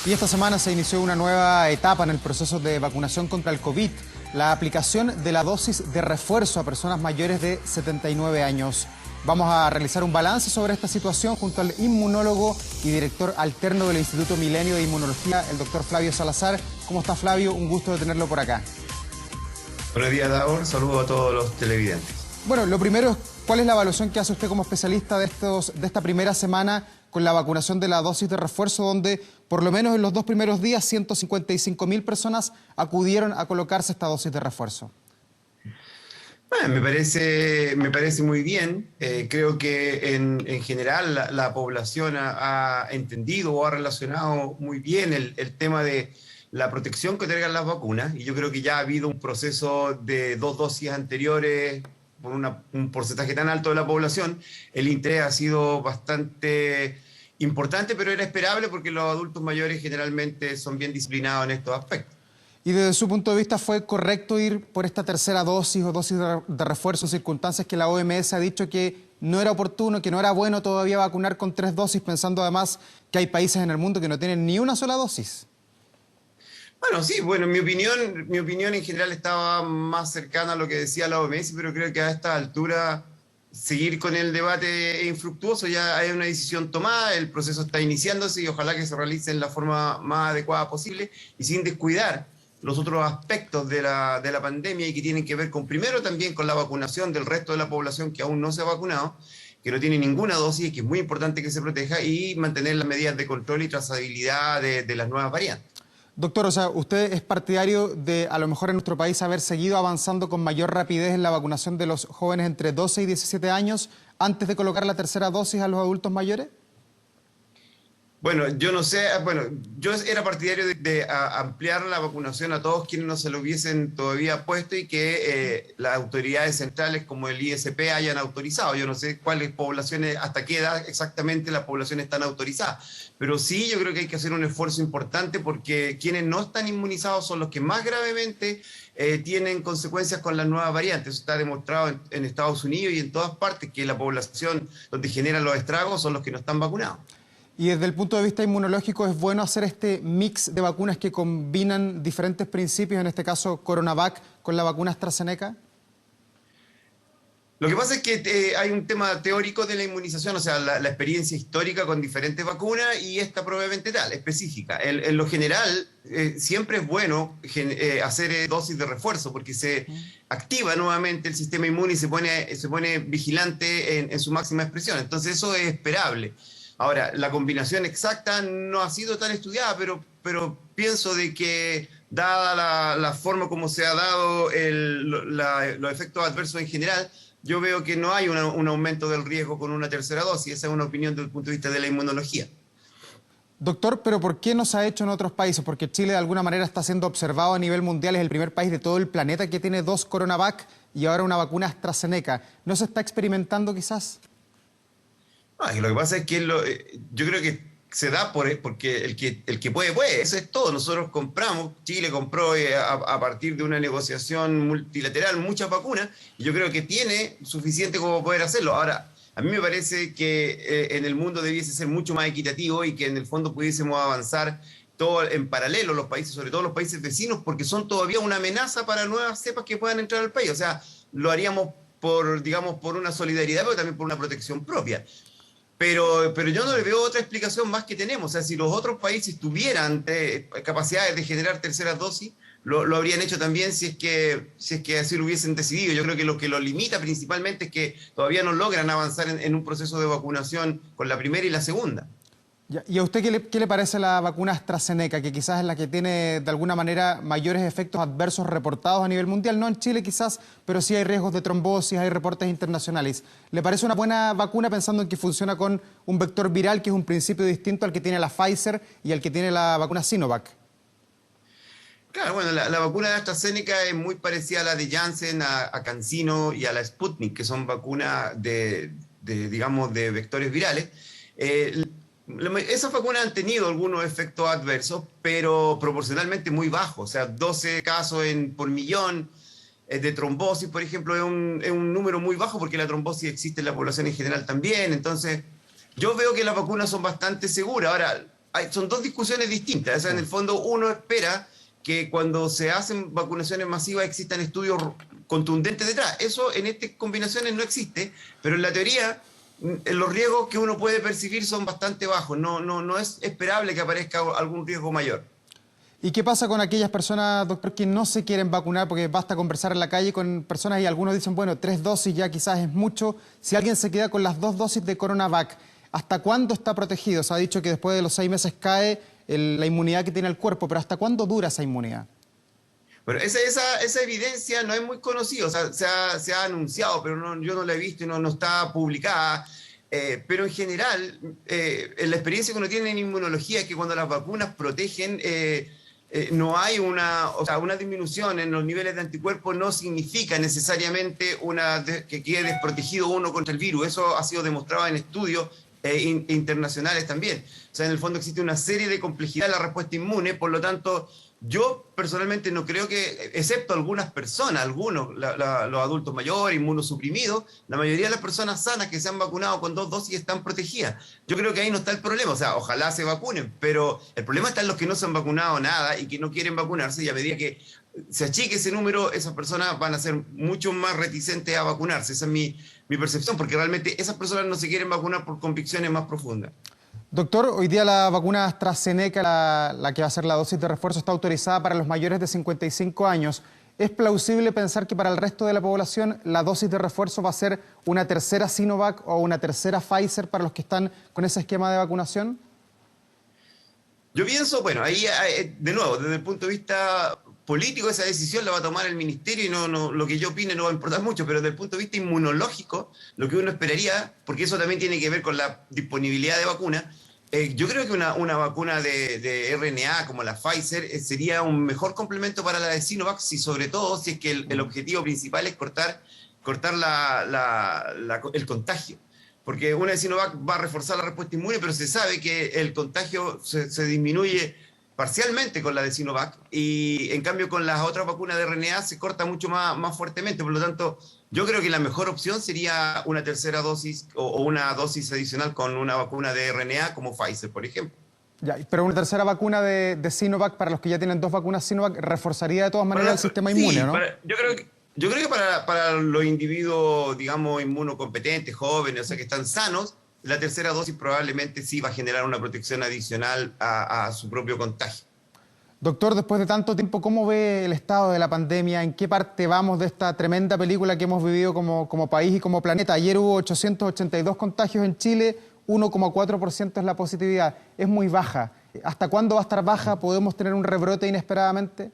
Y esta semana se inició una nueva etapa en el proceso de vacunación contra el COVID, la aplicación de la dosis de refuerzo a personas mayores de 79 años. Vamos a realizar un balance sobre esta situación junto al inmunólogo y director alterno del Instituto Milenio de Inmunología, el doctor Flavio Salazar. ¿Cómo está, Flavio? Un gusto de tenerlo por acá. Buenos días, Davor. Saludos a todos los televidentes. Bueno, lo primero es, ¿cuál es la evaluación que hace usted como especialista de esta primera semana con la vacunación de la dosis de refuerzo, donde por lo menos en los 2 primeros días 155.000 personas acudieron a colocarse esta dosis de refuerzo? Bueno, me parece muy bien. Creo que en general la población ha entendido o ha relacionado muy bien el tema de la protección que otorgan las vacunas, y yo creo que ya ha habido un proceso de 2 dosis anteriores por un porcentaje tan alto de la población. El interés ha sido bastante importante, pero era esperable porque los adultos mayores generalmente son bien disciplinados en estos aspectos. Y desde su punto de vista, ¿fue correcto ir por esta tercera dosis o dosis de refuerzo en circunstancias que la OMS ha dicho que no era oportuno, que no era bueno todavía vacunar con 3 dosis, pensando además que hay países en el mundo que no tienen ni una sola dosis? Bueno, sí, bueno, mi opinión en general estaba más cercana a lo que decía la OMS, pero creo que a esta altura seguir con el debate es infructuoso. Ya hay una decisión tomada, el proceso está iniciándose y ojalá que se realice en la forma más adecuada posible y sin descuidar los otros aspectos de la pandemia, y que tienen que ver con, primero, también con la vacunación del resto de la población que aún no se ha vacunado, que no tiene ninguna dosis y que es muy importante que se proteja, y mantener las medidas de control y trazabilidad de las nuevas variantes. Doctor, o sea, ¿usted es partidario de, a lo mejor en nuestro país, haber seguido avanzando con mayor rapidez en la vacunación de los jóvenes entre 12 y 17 años antes de colocar la tercera dosis a los adultos mayores? Bueno, yo no sé, bueno, yo era partidario de ampliar la vacunación a todos quienes no se lo hubiesen todavía puesto, y que las autoridades centrales como el ISP hayan autorizado. Yo no sé cuáles poblaciones, hasta qué edad exactamente las poblaciones están autorizadas, pero sí, yo creo que hay que hacer un esfuerzo importante, porque quienes no están inmunizados son los que más gravemente tienen consecuencias con las nuevas variantes. Eso está demostrado en Estados Unidos y en todas partes, que la población donde generan los estragos son los que no están vacunados. Y desde el punto de vista inmunológico, ¿es bueno hacer este mix de vacunas que combinan diferentes principios, en este caso Coronavac, con la vacuna AstraZeneca? Lo que pasa es que hay un tema teórico de la inmunización, o sea, la experiencia histórica con diferentes vacunas, y esta probablemente tal, específica. En lo general, siempre es bueno hacer dosis de refuerzo, porque se activa nuevamente el sistema inmune y se pone vigilante en su máxima expresión. Entonces eso es esperable. Ahora, la combinación exacta no ha sido tan estudiada, pero pienso de que, dada la forma como se ha dado los efectos adversos en general, yo veo que no hay un aumento del riesgo con una tercera dosis. Esa es una opinión desde el punto de vista de la inmunología. Doctor, pero ¿por qué no se ha hecho en otros países? Porque Chile de alguna manera está siendo observado a nivel mundial, es el primer país de todo el planeta que tiene 2 Coronavac y ahora una vacuna AstraZeneca. ¿No se está experimentando quizás? Lo que pasa es que yo creo que se da porque el que puede, puede. Eso es todo. Nosotros compramos, Chile compró a partir de una negociación multilateral muchas vacunas, y yo creo que tiene suficiente como poder hacerlo. Ahora, a mí me parece que en el mundo debiese ser mucho más equitativo, y que en el fondo pudiésemos avanzar todo en paralelo, los países, sobre todo los países vecinos, porque son todavía una amenaza para nuevas cepas que puedan entrar al país. O sea, lo haríamos digamos, por una solidaridad, pero también por una protección propia. Pero yo no le veo otra explicación más que tenemos. O sea, si los otros países tuvieran capacidades de generar terceras dosis, lo habrían hecho también, si es que así lo hubiesen decidido. Yo creo que lo limita principalmente es que todavía no logran avanzar en un proceso de vacunación con la primera y la segunda. ¿Y a usted qué le parece la vacuna AstraZeneca, que quizás es la que tiene de alguna manera mayores efectos adversos reportados a nivel mundial? No en Chile quizás, pero sí hay riesgos de trombosis, hay reportes internacionales. ¿Le parece una buena vacuna pensando en que funciona con un vector viral, que es un principio distinto al que tiene la Pfizer y al que tiene la vacuna Sinovac? Claro, bueno, la vacuna de AstraZeneca es muy parecida a la de Janssen, a CanSino y a la Sputnik, que son vacunas digamos, de vectores virales. Esas vacunas han tenido algunos efectos adversos, pero proporcionalmente muy bajos. O sea, 12 casos por millón de trombosis, por ejemplo, es un número muy bajo, porque la trombosis existe en la población en general también. Entonces, yo veo que las vacunas son bastante seguras. Ahora, son dos discusiones distintas. O sea, en el fondo uno espera que cuando se hacen vacunaciones masivas existan estudios contundentes detrás. Eso en estas combinaciones no existe, pero en la teoría los riesgos que uno puede percibir son bastante bajos. No es esperable que aparezca algún riesgo mayor. ¿Y qué pasa con aquellas personas, doctor, que no se quieren vacunar? Porque basta conversar en la calle con personas y algunos dicen, bueno, 3 dosis ya quizás es mucho. Si alguien se queda con las 2 dosis de CoronaVac, ¿hasta cuándo está protegido? Se ha dicho que después de los 6 meses cae la inmunidad que tiene el cuerpo, pero ¿hasta cuándo dura esa inmunidad? Pero esa evidencia no es muy conocida, o sea, se ha anunciado, pero yo no la he visto y no está publicada. Pero en general, en la experiencia que uno tiene en inmunología es que cuando las vacunas protegen, no hay una disminución en los niveles de anticuerpos, no significa necesariamente que quede desprotegido uno contra el virus. Eso ha sido demostrado en estudios internacionales también. O sea, en el fondo existe una serie de complejidad en la respuesta inmune, por lo tanto, yo personalmente no creo que, excepto algunas personas, los adultos mayores, inmunosuprimidos, la mayoría de las personas sanas que se han vacunado con 2 dosis están protegidas. Yo creo que ahí no está el problema, o sea, ojalá se vacunen, pero el problema está en los que no se han vacunado nada y que no quieren vacunarse, y a medida que se achique ese número, esas personas van a ser mucho más reticentes a vacunarse. Esa es mi percepción, porque realmente esas personas no se quieren vacunar por convicciones más profundas. Doctor, hoy día la vacuna AstraZeneca, la que va a ser la dosis de refuerzo, está autorizada para los mayores de 55 años. ¿Es plausible pensar que para el resto de la población la dosis de refuerzo va a ser una tercera Sinovac o una tercera Pfizer para los que están con ese esquema de vacunación? Yo pienso, bueno, ahí de nuevo, desde el punto de vista político, esa decisión la va a tomar el ministerio y lo que yo opine no va a importar mucho, pero desde el punto de vista inmunológico, lo que uno esperaría, porque eso también tiene que ver con la disponibilidad de vacuna, yo creo que una vacuna de RNA como la Pfizer sería un mejor complemento para la de Sinovac, y sobre todo si es que el objetivo principal es cortar el contagio. Porque una de Sinovac va a reforzar la respuesta inmune, pero se sabe que el contagio se disminuye parcialmente con la de Sinovac, y en cambio con las otras vacunas de RNA se corta mucho más fuertemente. Por lo tanto, yo creo que la mejor opción sería una tercera dosis o una dosis adicional con una vacuna de RNA como Pfizer, por ejemplo. Ya, pero una tercera vacuna de Sinovac, para los que ya tienen 2 vacunas Sinovac, reforzaría de todas maneras el sistema inmune, ¿no? Yo creo que para los individuos, digamos, inmunocompetentes, jóvenes, o sea, que están sanos, la tercera dosis probablemente sí va a generar una protección adicional a su propio contagio. Doctor, después de tanto tiempo, ¿cómo ve el estado de la pandemia? ¿En qué parte vamos de esta tremenda película que hemos vivido como país y como planeta? Ayer hubo 882 contagios en Chile, 1,4% es la positividad. Es muy baja. ¿Hasta cuándo va a estar baja? ¿Podemos tener un rebrote inesperadamente?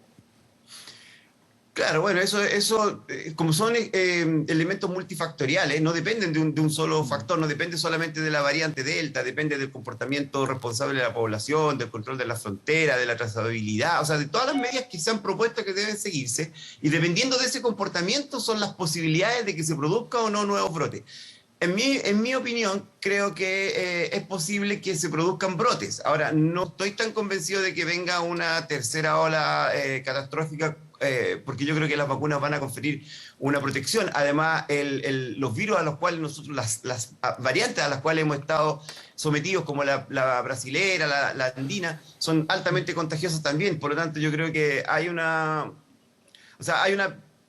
Claro, bueno, eso como son elementos multifactoriales, no dependen de un solo factor, no depende solamente de la variante Delta, depende del comportamiento responsable de la población, del control de la frontera, de la trazabilidad, o sea, de todas las medidas que se han propuesto que deben seguirse, y dependiendo de ese comportamiento son las posibilidades de que se produzca o no nuevos brotes. En mi opinión, creo que es posible que se produzcan brotes. Ahora, no estoy tan convencido de que venga una tercera ola catastrófica, porque yo creo que las vacunas van a conferir una protección. Además, los virus a los cuales nosotros, las variantes a las cuales hemos estado sometidos, como la brasilera, la andina, son altamente contagiosas también. Por lo tanto, yo creo que hay una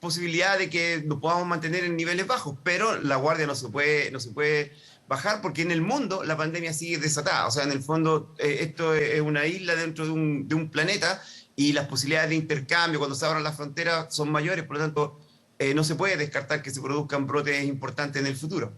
posibilidad de que nos podamos mantener en niveles bajos, pero la guardia no se puede bajar, porque en el mundo la pandemia sigue desatada. O sea, en el fondo esto es una isla dentro de un planeta, y las posibilidades de intercambio cuando se abran las fronteras son mayores. Por lo tanto, no se puede descartar que se produzcan brotes importantes en el futuro.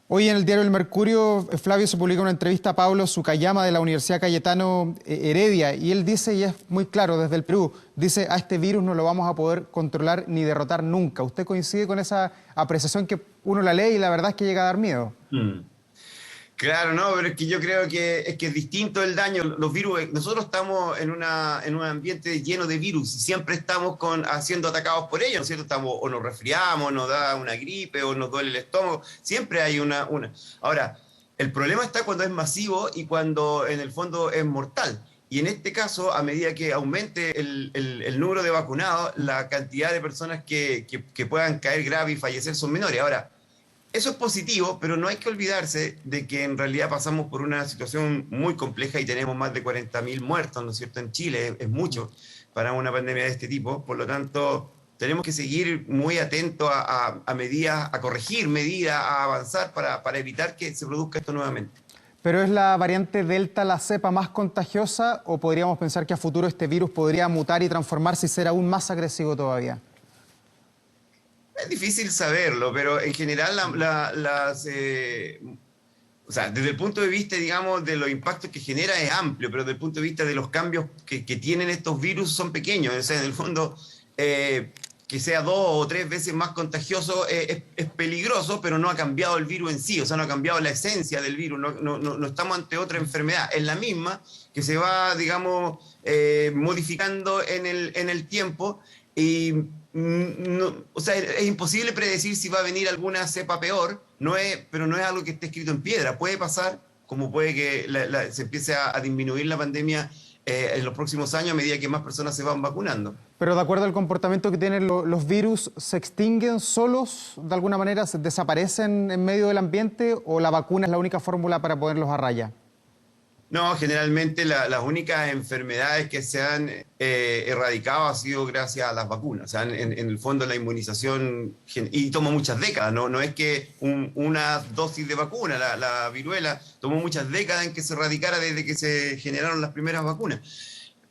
Hoy en el diario El Mercurio, Flavio, se publica una entrevista a Pablo Sukayama de la Universidad Cayetano Heredia, y él dice, y es muy claro desde el Perú, dice: a este virus no lo vamos a poder controlar ni derrotar nunca. ¿Usted coincide con esa apreciación que uno la lee y la verdad es que llega a dar miedo? Claro, no, pero es que yo creo que es distinto el daño. Los virus, nosotros estamos en un ambiente lleno de virus y siempre estamos siendo atacados por ellos, ¿no es cierto? O nos resfriamos, nos da una gripe, o nos duele el estómago, siempre hay una. Ahora, el problema está cuando es masivo y cuando en el fondo es mortal. Y en este caso, a medida que aumente el número de vacunados, la cantidad de personas que puedan caer grave y fallecer son menores. Ahora, Eso es positivo, pero no hay que olvidarse de que en realidad pasamos por una situación muy compleja y tenemos más de 40.000 muertos, ¿no es cierto?, en Chile, es mucho para una pandemia de este tipo. Por lo tanto, tenemos que seguir muy atentos a medidas, a corregir medidas, a avanzar para evitar que se produzca esto nuevamente. ¿Pero es la variante Delta la cepa más contagiosa o podríamos pensar que a futuro este virus podría mutar y transformarse y ser aún más agresivo todavía? Es difícil saberlo, pero en general o sea, desde el punto de vista, digamos, de los impactos que genera es amplio, pero desde el punto de vista de los cambios que tienen estos virus son pequeños. O sea, en el fondo, que sea 2 o 3 veces más contagioso es peligroso, pero no ha cambiado el virus en sí, o sea, no ha cambiado la esencia del virus, no estamos ante otra enfermedad, es la misma que se va, digamos, modificando en el tiempo y o sea, es imposible predecir si va a venir alguna cepa peor, pero no es algo que esté escrito en piedra. Puede pasar, como puede que se empiece a disminuir la pandemia en los próximos años a medida que más personas se van vacunando. Pero de acuerdo al comportamiento que tienen los virus, ¿se extinguen solos de alguna manera? ¿Se desaparecen en medio del ambiente o la vacuna es la única fórmula para ponerlos a raya? No, generalmente las únicas enfermedades que se han erradicado ha sido gracias a las vacunas. O sea, en el fondo la inmunización, y tomó muchas décadas, no es que una dosis de vacuna, la viruela, tomó muchas décadas en que se erradicara desde que se generaron las primeras vacunas.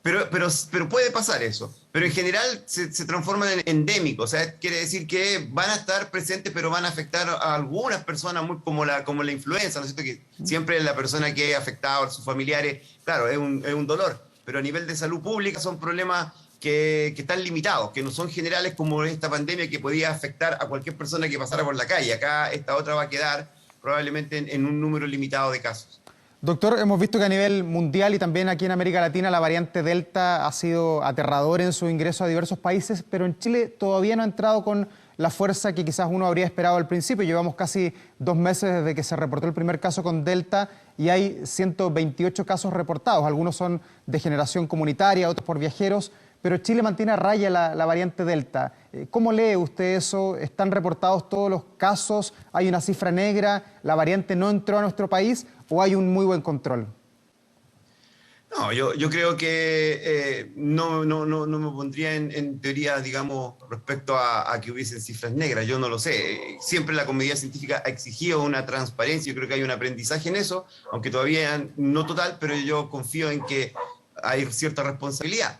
Pero puede pasar eso. Pero en general se transforman en endémicos. O sea, quiere decir que van a estar presentes, pero van a afectar a algunas personas, muy como la influenza, ¿no es cierto? Que siempre la persona que es afectada a sus familiares, claro, es un dolor. Pero a nivel de salud pública son problemas que están limitados, que no son generales como esta pandemia que podía afectar a cualquier persona que pasara por la calle. Acá esta otra va a quedar probablemente en un número limitado de casos. Doctor, hemos visto que a nivel mundial y también aquí en América Latina la variante Delta ha sido aterradora en su ingreso a diversos países, pero en Chile todavía no ha entrado con la fuerza que quizás uno habría esperado al principio. Llevamos casi 2 meses desde que se reportó el primer caso con Delta y hay 128 casos reportados. Algunos son de generación comunitaria, otros por viajeros, pero Chile mantiene a raya la variante Delta. ¿Cómo lee usted eso? ¿Están reportados todos los casos? ¿Hay una cifra negra? ¿La variante no entró a nuestro país o hay un muy buen control? No, yo creo que no me pondría en teoría, digamos, respecto a que hubiesen cifras negras. Yo no lo sé. Siempre la comunidad científica ha exigido una transparencia. Yo creo que hay un aprendizaje en eso, aunque todavía no total, pero yo confío en que hay cierta responsabilidad.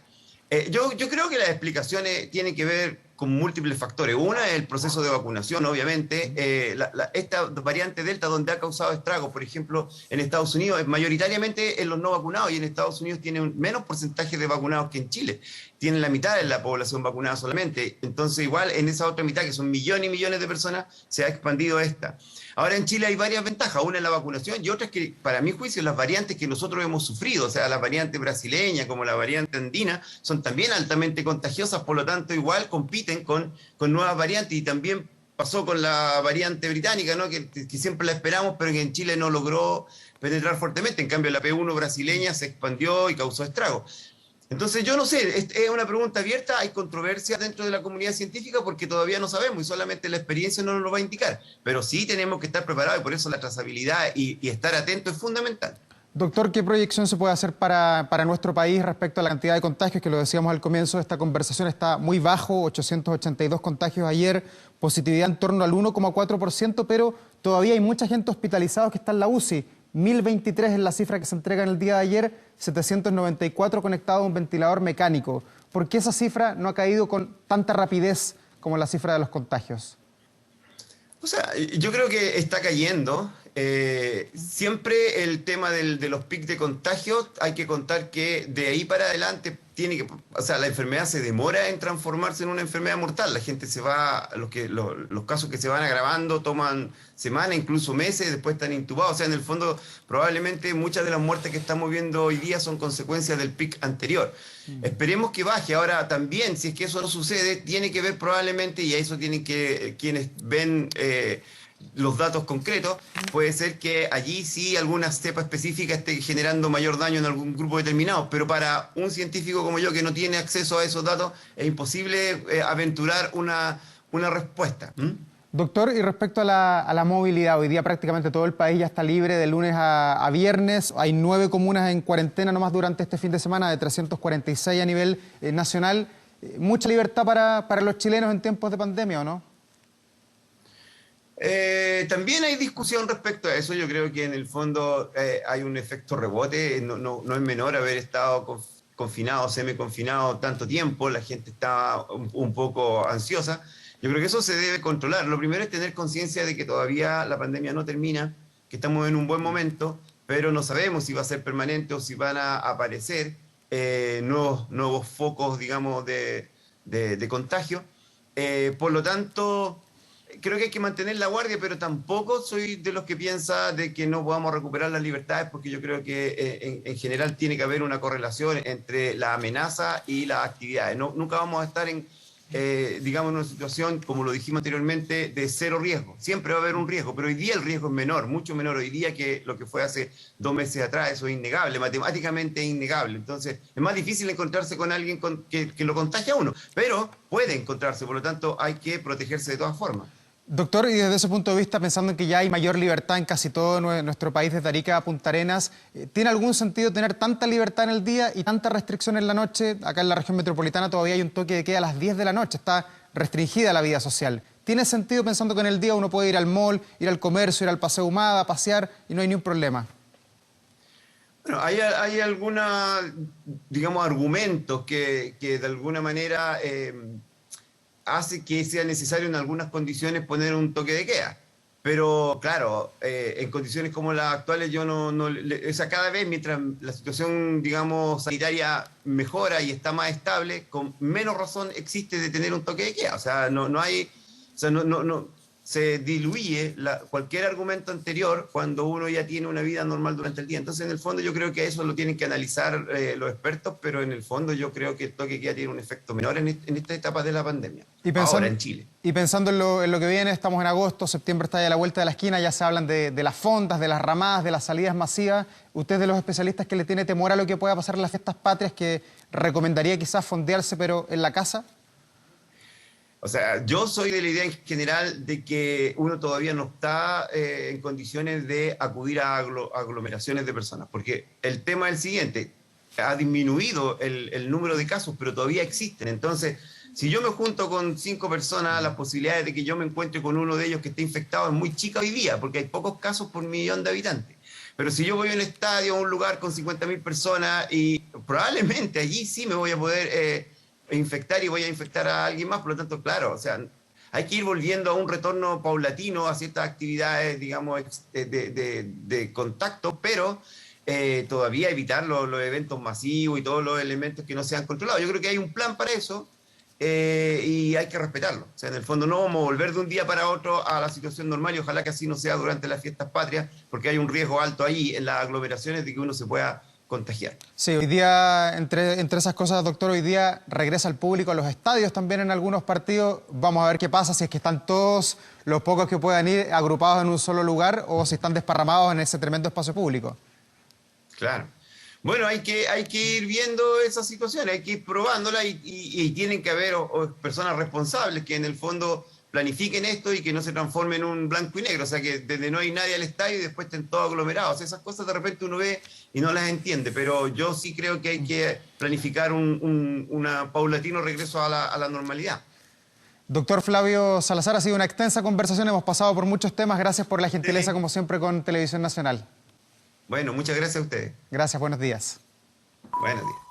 Yo creo que las explicaciones tienen que ver con múltiples factores. Una es el proceso de vacunación, obviamente. Esta variante Delta, donde ha causado estragos, por ejemplo, en Estados Unidos, es mayoritariamente en los no vacunados, y en Estados Unidos tiene un menos porcentaje de vacunados que en Chile. Tienen la mitad de la población vacunada solamente. Entonces, igual, en esa otra mitad, que son millones y millones de personas, se ha expandido esta. Ahora en Chile hay varias ventajas, una es la vacunación y otra es que, para mi juicio, las variantes que nosotros hemos sufrido, o sea, la variante brasileña como la variante andina, son también altamente contagiosas, por lo tanto, igual compiten con nuevas variantes, y también pasó con la variante británica, ¿no? Que siempre la esperamos, pero que en Chile no logró penetrar fuertemente. En cambio, la P1 brasileña se expandió y causó estragos. Entonces, yo no sé, es una pregunta abierta, hay controversia dentro de la comunidad científica porque todavía no sabemos y solamente la experiencia no nos lo va a indicar, pero sí tenemos que estar preparados y por eso la trazabilidad y estar atentos es fundamental. Doctor, ¿qué proyección se puede hacer para nuestro país respecto a la cantidad de contagios? Que lo decíamos al comienzo de esta conversación, está muy bajo, 882 contagios ayer, positividad en torno al 1,4%, pero todavía hay mucha gente hospitalizada que está en la UCI. 1.023 es la cifra que se entrega en el día de ayer, 794 conectados a un ventilador mecánico. ¿Por qué esa cifra no ha caído con tanta rapidez como la cifra de los contagios? O sea, yo creo que está cayendo. Siempre el tema de los picos de contagios, hay que contar que de ahí para adelante o sea, la enfermedad se demora en transformarse en una enfermedad mortal. La gente se va, los casos que se van agravando toman semanas, incluso meses, después están intubados. O sea, en el fondo, probablemente muchas de las muertes que estamos viendo hoy día son consecuencias del pic anterior. Esperemos que baje. Ahora también, si es que eso no sucede, tiene que ver probablemente, y a eso tienen que quienes ven los datos concretos, puede ser que allí sí alguna cepa específica esté generando mayor daño en algún grupo determinado, pero para un científico como yo que no tiene acceso a esos datos es imposible aventurar una respuesta. Doctor, y respecto a la movilidad, hoy día prácticamente todo el país ya está libre de lunes a viernes. Hay 9 comunas en cuarentena nomás durante este fin de semana, de 346 a nivel nacional. ¿Mucha libertad para los chilenos en tiempos de pandemia o no? También hay discusión respecto a eso. Yo creo que en el fondo hay un efecto rebote. No es menor haber estado confinado, semi-confinado tanto tiempo. La gente está un poco ansiosa. Yo creo que eso se debe controlar. Lo primero es tener conciencia de que todavía la pandemia no termina, que estamos en un buen momento, pero no sabemos si va a ser permanente o si van a aparecer nuevos focos, digamos, de contagio. Por lo tanto, creo que hay que mantener la guardia, pero tampoco soy de los que piensa de que no podamos recuperar las libertades, porque yo creo que en general tiene que haber una correlación entre la amenaza y las actividades. Nunca vamos a estar digamos, en una situación, como lo dijimos anteriormente, de cero riesgo. Siempre va a haber un riesgo, pero hoy día el riesgo es menor, mucho menor hoy día que lo que fue hace 2 meses atrás. Eso es innegable, matemáticamente es innegable. Entonces, es más difícil encontrarse con alguien que lo contagia a uno, pero puede encontrarse, por lo tanto, hay que protegerse de todas formas. Doctor, y desde ese punto de vista, pensando en que ya hay mayor libertad en casi todo nuestro país, desde Arica a Punta Arenas, ¿tiene algún sentido tener tanta libertad en el día y tanta restricción en la noche? Acá en la región metropolitana todavía hay un toque de queda a las 10 de la noche, está restringida la vida social. ¿Tiene sentido pensando que en el día uno puede ir al mall, ir al comercio, ir al Paseo Humada, pasear y no hay ningún problema? Bueno, hay algunos, digamos, argumentos que de alguna manera hace que sea necesario en algunas condiciones poner un toque de queda. Pero claro, en condiciones como las actuales yo o sea, cada vez mientras la situación, digamos, sanitaria mejora y está más estable, con menos razón existe de tener un toque de queda. O sea, no hay, o sea, se diluye cualquier argumento anterior cuando uno ya tiene una vida normal durante el día. Entonces, en el fondo, yo creo que eso lo tienen que analizar los expertos, pero en el fondo yo creo que el toque de queda tiene un efecto menor en esta etapa de la pandemia, ahora en Chile. Y pensando en lo que viene, estamos en agosto, septiembre está ya a la vuelta de la esquina, ya se hablan de las fondas, de las ramadas, de las salidas masivas. ¿Usted es de los especialistas que le tiene temor a lo que pueda pasar en las fiestas patrias, que recomendaría quizás fondearse, pero en la casa? O sea, yo soy de la idea en general de que uno todavía no está en condiciones de acudir a aglomeraciones de personas, porque el tema es el siguiente: ha disminuido el número de casos, pero todavía existen. Entonces, si yo me junto con 5 personas, las posibilidades de que yo me encuentre con uno de ellos que esté infectado es muy chica hoy día, porque hay pocos casos por millón de habitantes. Pero si yo voy a un estadio, a un lugar con 50.000 personas, y probablemente allí sí me voy a poder infectar y voy a infectar a alguien más. Por lo tanto, claro, o sea, hay que ir volviendo a un retorno paulatino a ciertas actividades, digamos, de contacto, pero todavía evitar los eventos masivos y todos los elementos que no sean controlados. Yo creo que hay un plan para eso y hay que respetarlo. O sea, en el fondo no vamos a volver de un día para otro a la situación normal, y ojalá que así no sea durante las fiestas patrias, porque hay un riesgo alto ahí en las aglomeraciones de que uno se pueda contagiar. Sí, hoy día, entre esas cosas, doctor, hoy día regresa el público a los estadios también en algunos partidos. Vamos a ver qué pasa, si es que están todos los pocos que puedan ir agrupados en un solo lugar o si están desparramados en ese tremendo espacio público. Claro. Bueno, hay que ir viendo esa situación, hay que ir probándola y tienen que haber personas responsables que en el fondo planifiquen esto y que no se transforme en un blanco y negro. O sea, que desde no hay nadie al estadio y después estén todos aglomerados. Esas cosas de repente uno ve y no las entiende, pero yo sí creo que hay que planificar un paulatino regreso a la normalidad. Doctor Flavio Salazar, ha sido una extensa conversación, hemos pasado por muchos temas. Gracias por la gentileza, como siempre, con Televisión Nacional. Bueno, muchas gracias a ustedes. Gracias, buenos días. Buenos días.